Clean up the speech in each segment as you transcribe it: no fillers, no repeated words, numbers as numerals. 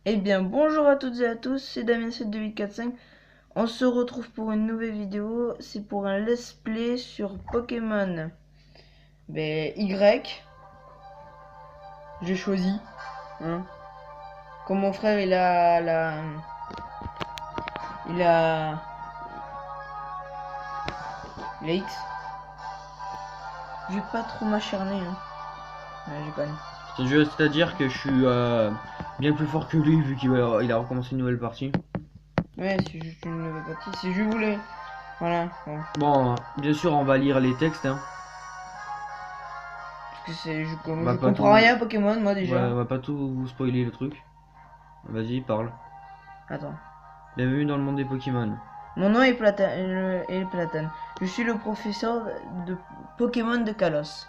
Eh bien, bonjour à toutes et à tous, c'est Damien72845. On se retrouve pour une nouvelle vidéo. C'est pour un let's play sur Pokémon. Y. J'ai choisi. Hein. Comme mon frère, il a. Il a. Il a X. Je vais pas trop m'acharner. Hein. Ouais, j'ai pas. C'est-à-dire que je suis bien plus fort que lui vu qu'il a recommencé une nouvelle partie. Ouais, c'est juste une nouvelle partie. Si je voulais. Voilà. Ouais. Bon, bien sûr, on va lire les textes. Hein. Parce que c'est. On Je va pas comprends tout, rien à Pokémon, moi ouais, déjà. on va pas tout vous spoiler le truc. Vas-y, parle. Attends. Bienvenue dans le monde des Pokémon. Mon nom est Platane. Je suis le professeur de Pokémon de Kalos.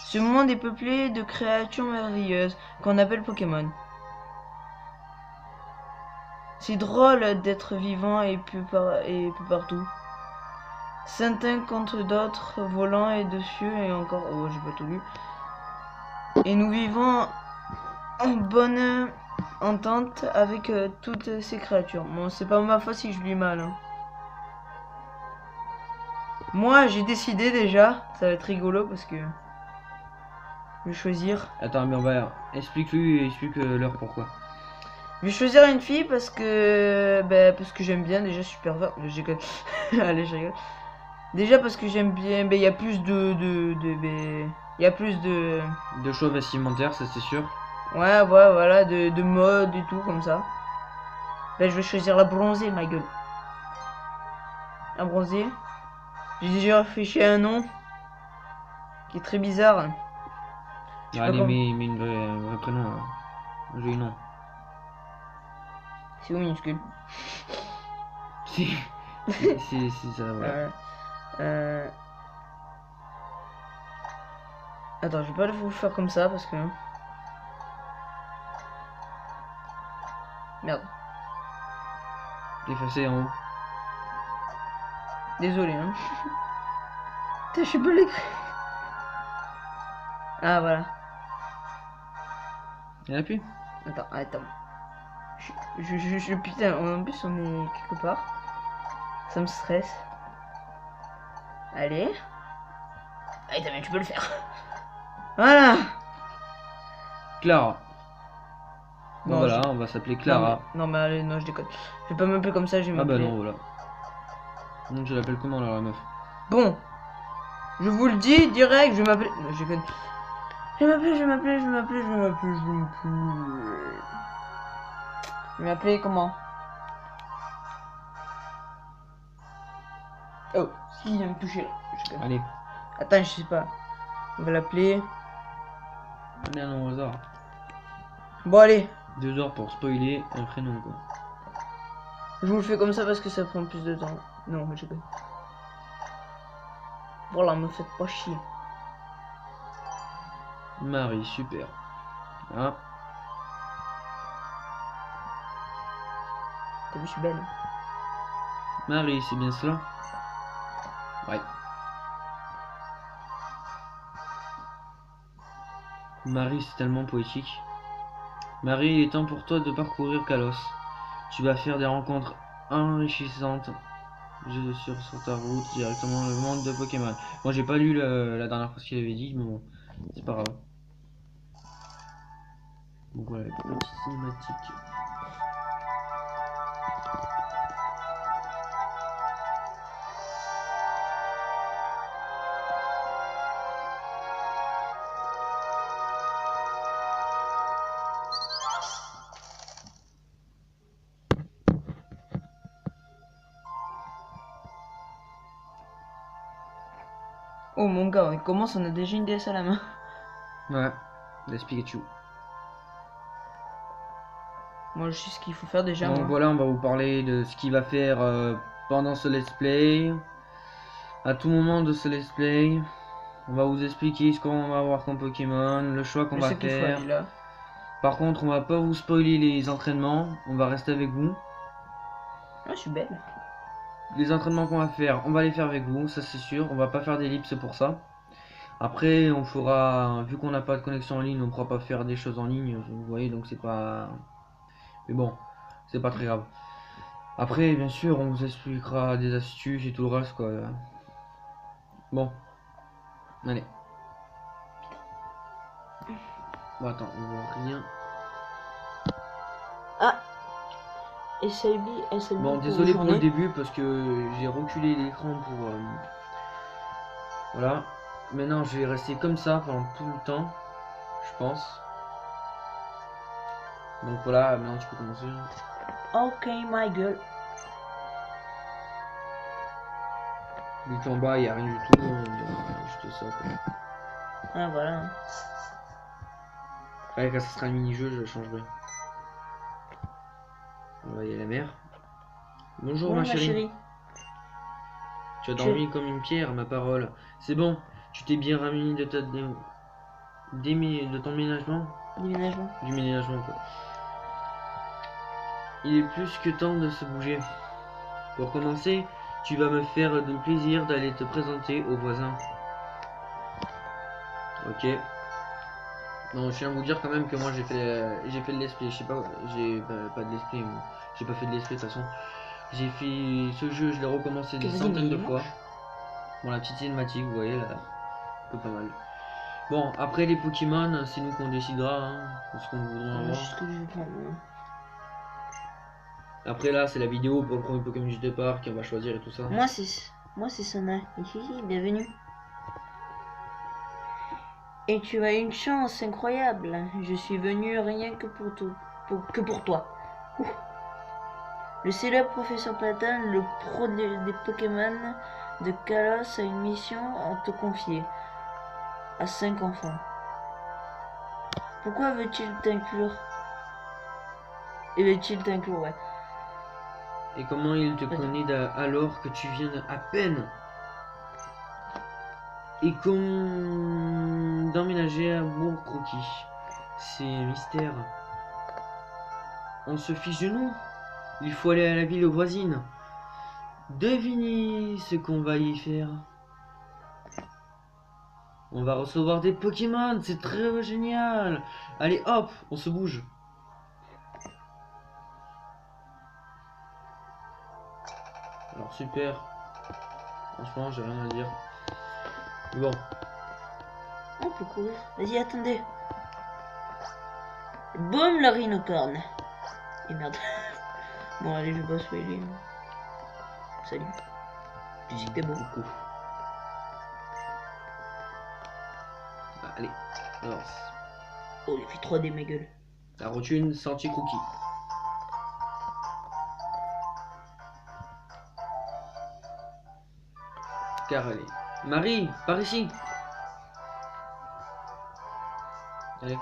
Ce monde est peuplé de créatures merveilleuses qu'on appelle Pokémon. C'est drôle d'être vivant et peu partout. Certains contre d'autres, volants et dessus et encore... Oh, j'ai pas tout lu. Et nous vivons en bonne entente avec toutes ces créatures. Bon, c'est pas ma faute si je lis mal. Hein. Moi, j'ai décidé déjà. Ça va être rigolo parce que... Je vais choisir. Attends, mais on va explique-lui et explique-leur pourquoi. Je vais choisir une fille parce que j'aime bien déjà super fort. Je rigole. Allez, je rigole. Déjà parce que j'aime bien. Il y a plus il y a plus de. De choix vestimentaires, ça c'est sûr. Ouais, voilà, de mode et tout comme ça. Ben, je vais choisir la bronzée, ma gueule. La bronzée. J'ai déjà réfléchi à un nom qui est très bizarre. Je sais pas Allez, comment. mais un vrai prénom. Un joli nom. C'est au minuscule. Si, c'est ça, voilà. Euh... Attends, je vais pas vous faire comme ça parce que. Merde. Effacé en haut. Désolé, hein. Putain, je suis pas l'écrit. Ah, voilà. Il y en a plus. Attends. Putain, en plus, on est quelque part. Ça me stresse. Allez. Allez, Damien, tu peux le faire. Voilà. Clara. Bon, Non, voilà, on va s'appeler non, Clara. mais allez, non, je déconne. Je vais pas m'appeler comme ça, je vais Ah bah m'appeler. non, voilà. Donc je l'appelle comment alors la meuf? Bon, je vous le dis direct, je vais m'appeler. Non, je déconne. Je vais m'appeler. Je vais m'appeler comment? Oh, si, il vient me toucher là. Je déconne. Allez, Attends, je sais pas. On va l'appeler. allez un nom au hasard. Bon, allez. 2 heures pour spoiler un prénom quoi. Je vous le fais comme ça parce que ça prend plus de temps. Non, je déconne. Voilà, me faites pas chier. Marie, super. Ah, T'as vu, je suis belle. Marie, c'est bien cela? Ouais. Marie, c'est tellement poétique. Marie, il est temps pour toi de parcourir Kalos. Tu vas faire des rencontres enrichissantes sur ta route directement dans le monde de Pokémon. Moi, j'ai pas lu la dernière fois ce qu'il avait dit, mais bon, c'est pas grave. Donc voilà, petite cinématique. Oh mon gars, on commence, on a déjà une DS à la main. Ouais, laisse Pikachu. Moi, je sais ce qu'il faut faire déjà, Donc moi. voilà, on va vous parler de ce qu'il va faire pendant ce let's play. À tout moment de ce let's play, on va vous expliquer ce qu'on va avoir comme Pokémon, le choix qu'on Je va sais qu'il faut faire. aller là. Par contre, on va pas vous spoiler les entraînements, on va rester avec vous. Ah, je suis belle. Les entraînements qu'on va faire, on va les faire avec vous, ça c'est sûr. On va pas faire d'ellipse pour ça. Après, on fera, vu qu'on n'a pas de connexion en ligne, on ne pourra pas faire des choses en ligne, vous voyez, donc c'est pas... Mais bon, c'est pas très grave. Après, bien sûr, on vous expliquera des astuces et tout le reste, quoi. Bon, allez. Bon, attends, on voit rien. Ah, SLB. Bon, désolé pour le début, parce que j'ai reculé l'écran pour... Voilà. Maintenant, je vais rester comme ça pendant tout le temps, je pense. Donc voilà, maintenant tu peux commencer. Ok, my gueule. Vu qu'en bas, il n'y a rien du tout, juste ça, quoi. Ah, voilà. Après, quand ce sera un mini-jeu, je le changerai. Voilà, il y a la mer. Bonjour, Bon, ma chérie. Tu as dormi Je- comme une pierre, ma parole. C'est bon, tu t'es bien remis de ton ménagement. Déménagement. Du ménagement, quoi. Il est plus que temps de se bouger. Pour commencer, tu vas me faire le plaisir d'aller te présenter aux voisins. Ok. Non, je tiens à vous dire quand même que moi j'ai fait de l'esprit. Je sais pas, j'ai pas de l'esprit. J'ai pas fait de l'esprit de toute façon. J'ai fait ce jeu, je l'ai recommencé des centaines de fois. Bon, la petite cinématique, vous voyez là, un peu pas mal. Bon, après les Pokémon, c'est nous qu'on décidera hein, de ce qu'on voudra avoir. C'est ce que je vais prendre. Après là, c'est la vidéo pour le premier Pokémon du départ qu'on va choisir et tout ça. Moi c'est Sana. Hihi, bienvenue. Et tu as une chance incroyable. Je suis venu rien que pour toi. Ouh. Le célèbre professeur Platin, le pro des Pokémon de Kalos, a une mission à te confier. À 5 enfants. Pourquoi veut-il t'inclure? Et veut-il t'inclure, ouais. Et comment il te connaît alors que tu viens à peine et qu'on d'emménager à Bourg-Croquis? C'est un mystère. On se fiche de nous. Il faut aller à la ville voisine. Devinez ce qu'on va y faire. On va recevoir des Pokémon, c'est très génial. Allez hop, on se bouge. Alors super. Franchement, j'ai rien à dire. Bon. On peut courir. Vas-y, attendez. Boum, le rhinocorne. Et merde. Bon, allez, je vais pas spoiler. Salut. Tu sais que t'es beau. Coucou. Allez, alors. Oh, il fait 3D, ma gueule. La rotune, sortie cookie. Car allez. Marie, par ici. Allez.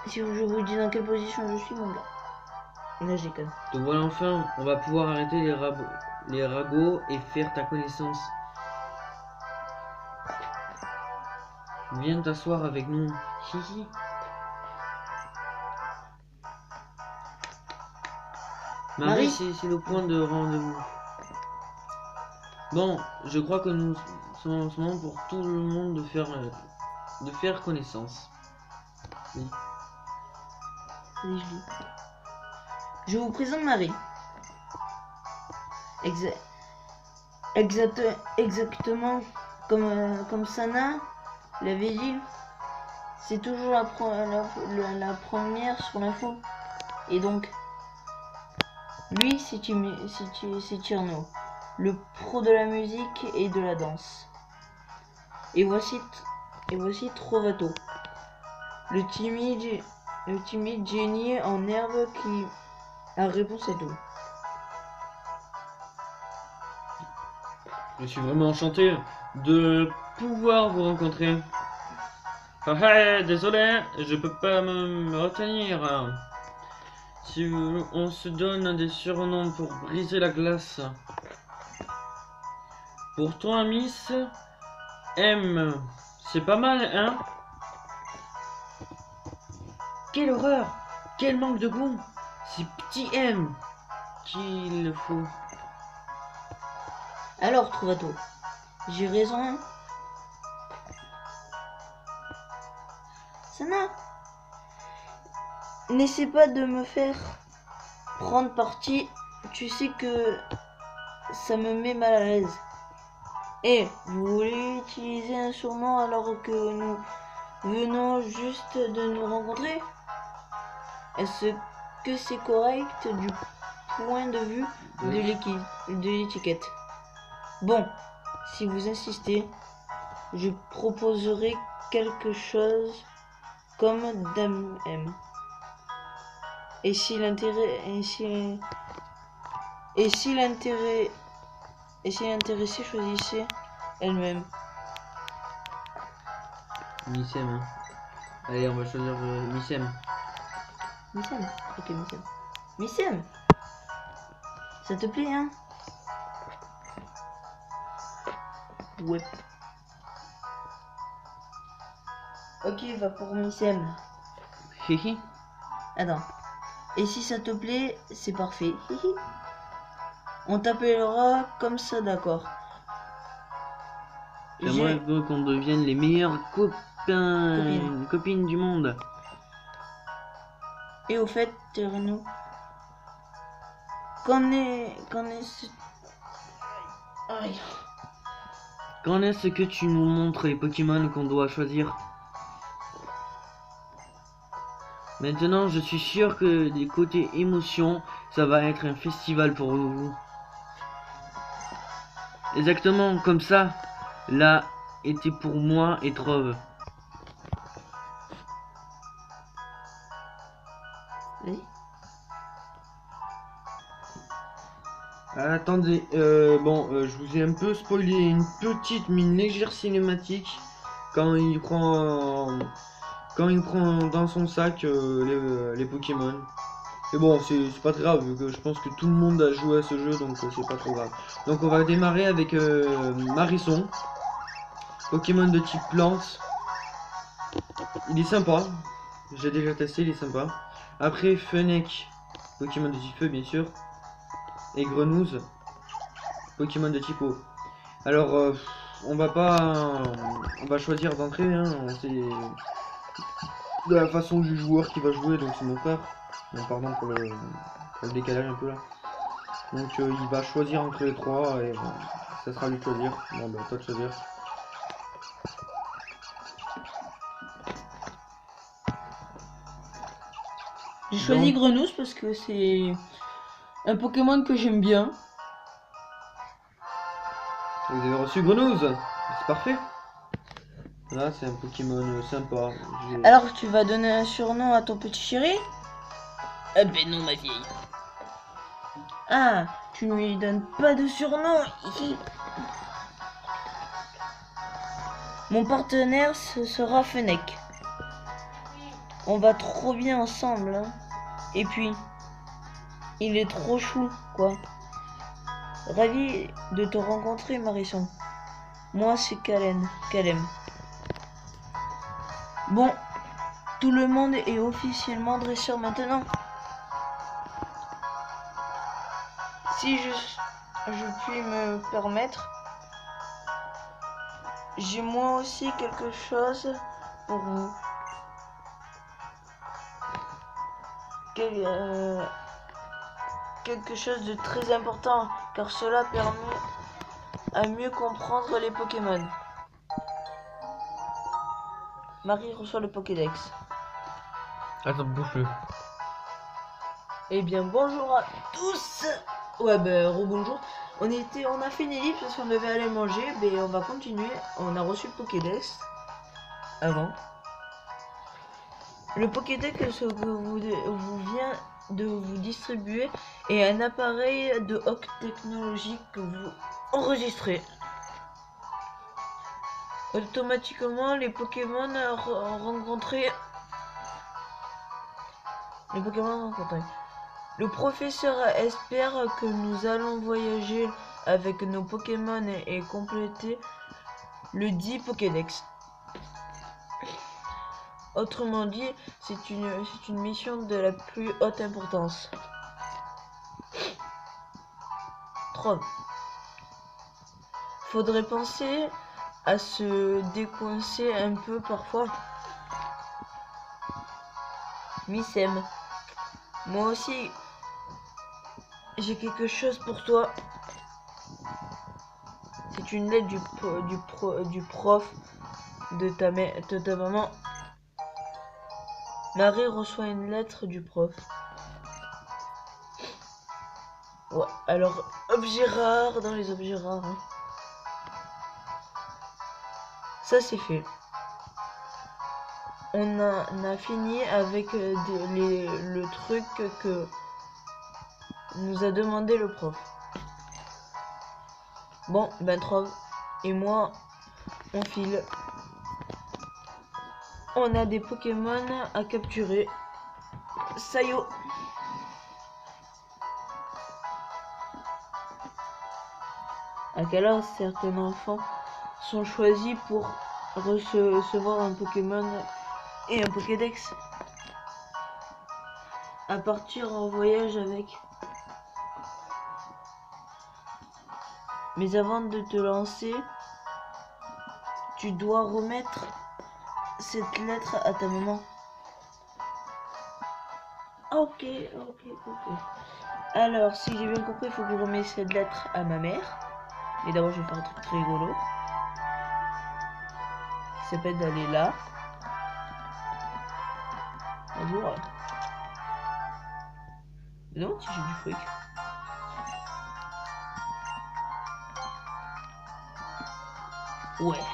Si je vous dis dans quelle position je suis, mon gars. Là, je déconne. Te voilà enfin. On va pouvoir arrêter les ragots et faire ta connaissance. Viens t'asseoir avec nous. Hihi. Marie, c'est le point de rendez-vous. Bon, je crois que nous sommes en ce moment pour tout le monde de faire connaissance. Oui. Je vous présente Marie. Exactement comme Sana l'avait dit. C'est toujours la première sur l'info. Et donc, lui, c'est Tierno, le pro de la musique et de la danse. Et voici Trovato, le timide génie en herbe qui a réponse à tout. Je suis vraiment enchanté de pouvoir vous rencontrer. Ah, ah, désolé, je peux pas me retenir. Si on se donne des surnoms pour briser la glace. Pour toi, Miss M, c'est pas mal, hein? Quelle horreur! Quel manque de goût! C'est petit M qu'il faut. Alors, Trovato, J'ai raison. Sana, n'essaie pas de me faire prendre parti. Tu sais que ça me met mal à l'aise. Et vous voulez utiliser un surnom alors que nous venons juste de nous rencontrer? Est-ce que c'est correct du point de vue de l'étiquette? Bon, si vous insistez, je proposerai quelque chose comme Dame M. Et si l'intéressé choisissait elle-même. Missem. Hein. Allez, on va choisir Missem. Missem. Ok, Missem. Missem. Ça te plaît, hein? Ouais. Ok, va pour Missem. Hihi. Attends. Et si ça te plaît, c'est parfait. Hihi. On t'appellera comme ça, d'accord? J'aimerais qu'on devienne les meilleurs copines du monde. Et au fait, Renaud, qu'en est-ce que tu nous montres les Pokémon qu'on doit choisir? Maintenant, je suis sûr que des côtés émotion, ça va être un festival pour vous. Exactement comme ça. Là était pour moi et Trove. Oui. Attendez, je vous ai un peu spoilé une légère cinématique quand il prend dans son sac les Pokémon. Et bon, c'est pas grave, vu que je pense que tout le monde a joué à ce jeu, donc c'est pas trop grave. Donc on va démarrer avec Marisson, Pokémon de type plante. Il est sympa, j'ai déjà testé, il est sympa. Après Fennec, Pokémon de type feu bien sûr. Et Grenouze, Pokémon de type eau. Alors, on va choisir d'entrée, hein, c'est de la façon du joueur qui va jouer, donc c'est mon frère. Bon, pardon pour le décalage un peu là. Donc il va choisir entre les trois et ça sera lui de choisir. Bon bah toi de choisir. J'ai choisi Grenouze parce que c'est un Pokémon que j'aime bien. Vous avez reçu Grenouze, c'est parfait. Là c'est un Pokémon sympa. Alors tu vas donner un surnom à ton petit chéri? Eh ben non ma vieille. Ah, tu ne lui donnes pas de surnom. Mon partenaire ce sera Fennec. On va trop bien ensemble, hein. Et puis, il est trop chou, quoi. Ravi de te rencontrer, Marisson. Moi, c'est Kalem. Bon, tout le monde est officiellement dresseur maintenant. Si je puis me permettre, j'ai moi aussi quelque chose pour vous. Quelque chose de très important, car cela permet à mieux comprendre les Pokémon. Marie reçoit le Pokédex. Attends, bouffe-le. Eh bien, bonjour à tous. Ouais, ben, rebonjour. On a fait une ellipse parce qu'on devait aller manger. Mais on va continuer. On a reçu le Pokédex avant. Le Pokédex que vous vient de vous distribuer est un appareil de haute technologie que vous enregistrez. Automatiquement, les Pokémon rencontrés. Le professeur espère que nous allons voyager avec nos Pokémon et compléter le dit Pokédex. Autrement dit, c'est une mission de la plus haute importance. faudrait penser à se décoincer un peu parfois. Miss M, moi aussi, j'ai quelque chose pour toi. C'est une lettre du prof de ta maman. Marie reçoit une lettre du prof. Ouais, alors, objet rare dans les objets rares. Hein. Ça, c'est fait. On a fini avec le truc que nous a demandé le prof. Bon, ben Trog et moi, on file. On a des Pokémon à capturer. Sayo. À quelle heure certains enfants sont choisis pour recevoir un Pokémon et un Pokédex? À partir en voyage avec. Mais avant de te lancer, tu dois remettre cette lettre à ta maman. Ok. Alors, si j'ai bien compris, il faut que je remette cette lettre à ma mère. Mais d'abord, je vais faire un truc très rigolo. Qui s'appelle d'aller là. Bonjour. Non, si j'ai du fric. Ouais.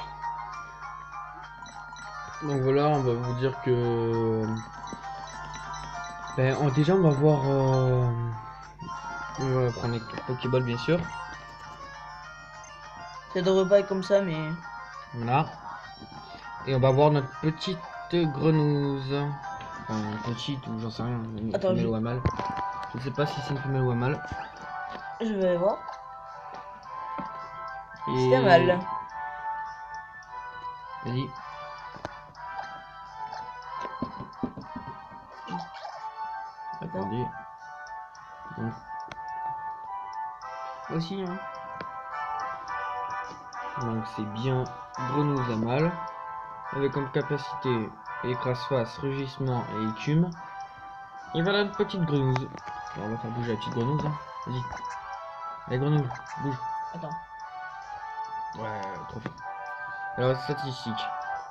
Donc voilà, on va vous dire que... Ben, déjà, on va voir... On va prendre les Pokéball, bien sûr. Ça devrait pas être comme ça, mais... Voilà. Et on va voir notre petite grenouille. Enfin, petite ou j'en sais rien. Une Attends, femelle ou un mâle. Je ne sais pas si c'est une femelle ou un mâle. Je vais voir. Et... C'était mal. Vas-y. Attendez. Donc, Aussi, hein. donc c'est bien grenouille à mâle. Avec comme capacité écrase-face, rugissement et écume. Et voilà une petite grenouille. Alors on va faire bouger la petite grenouille. Hein. Vas-y. La grenouille, bouge. Attends. Ouais, trop fort. Alors, statistiques.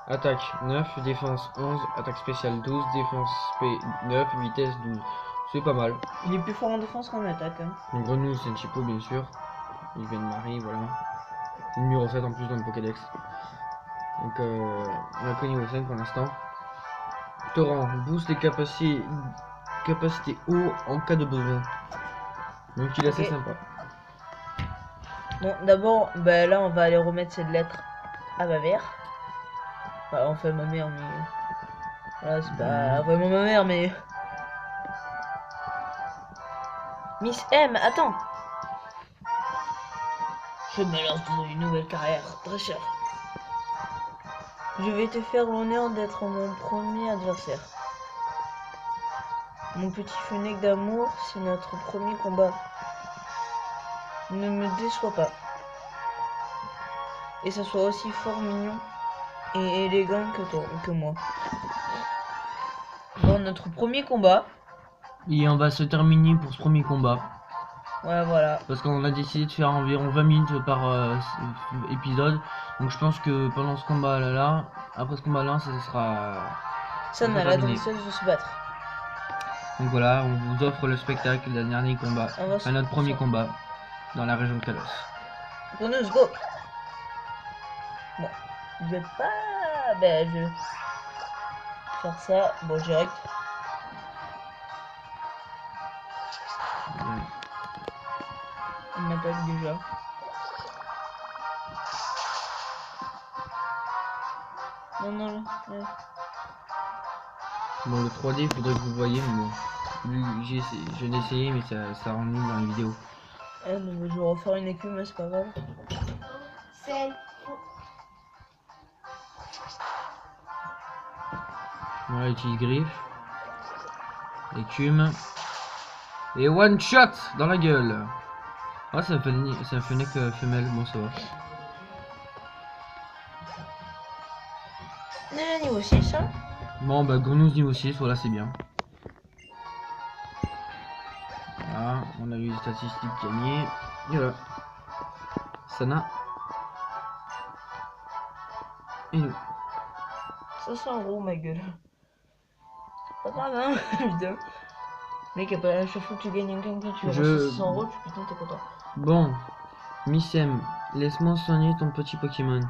Attaque 9, défense 11, attaque spéciale 12, défense P 9, vitesse 12. C'est pas mal. Il est plus fort en défense qu'en attaque. Hein. Une grenouille, c'est un typo, bien sûr. Il vient de Marie, voilà. Numéro 7 en plus dans le Pokédex. Donc, on a que niveau 5 pour l'instant. Torrent, booste les capacités eau en cas de besoin. Donc, il est assez sympa. Bon, d'abord, bah, là, on va aller remettre cette lettre à ma mère. Enfin, ma mère, mais... Voilà, c'est pas vraiment ma mère, mais... Miss M, attends. Je me lance dans une nouvelle carrière, dresseur. Je vais te faire l'honneur d'être mon premier adversaire. Mon petit fennec d'amour, c'est notre premier combat. Ne me déçois pas. Et ça soit aussi fort mignon et élégant que moi. Bon, notre premier combat. Et on va se terminer pour ce premier combat. Ouais, voilà. Parce qu'on a décidé de faire environ 20 minutes par épisode. Donc je pense que pendant ce combat là, après ce combat là, ça sera... Ça n'a la dresseuse de se battre. Donc voilà, on vous offre le spectacle d'un dernier combat. Enfin, notre premier combat dans la région de Kalos. Grenouille, go. Bon, je vais pas... Ben, je vais faire ça. Bon, direct. Ouais. On m'attaque déjà. Non, non, non. Bon, le 3D, il faudrait que vous voyez, mais bon. Je l'ai essayé, mais ça rend nul dans les vidéos. Ah, non, je vais refaire une écume, mais c'est pas grave. Voilà, les petites griffes. Écume. Et one shot dans la gueule. Ah, c'est un fennec femelle, bon ça va. Niveau 6, hein. Bon, bah, Grenouille niveau 6, voilà, c'est bien. Voilà, on a eu les statistiques gagnées. Et voilà. Sana. Et nous. 500 € ma gueule. Pas grave, hein. Putain. Mec, à chaque fois que tu gagnes un gameplay, tu reçois 600 €, putain, t'es content. Bon, Missem, laisse-moi soigner ton petit Pokémon.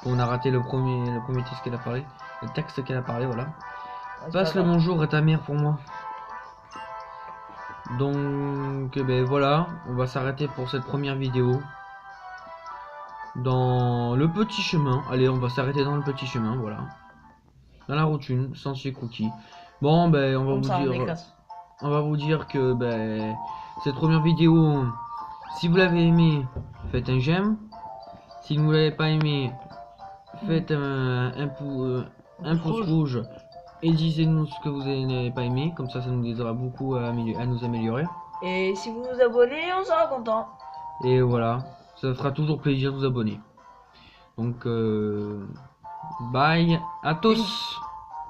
On a raté le premier texte qu'elle a parlé. Le texte qu'elle a parlé, voilà. Passe le bonjour à ta mère pour moi. Donc, ben voilà, on va s'arrêter pour cette première vidéo. Dans le petit chemin. Allez, on va s'arrêter dans le petit chemin, voilà. Dans la routine, sentier cookie. Bon, ben, on va vous dire que, ben, cette première vidéo, si vous l'avez aimé, faites un j'aime. Si vous l'avez pas aimé, faites un pouce rouge et dites-nous ce que vous n'avez pas aimé, comme ça nous aidera beaucoup à nous améliorer. Et si vous vous abonnez, on sera content. Et voilà, ça fera toujours plaisir de vous abonner. Donc, bye à tous.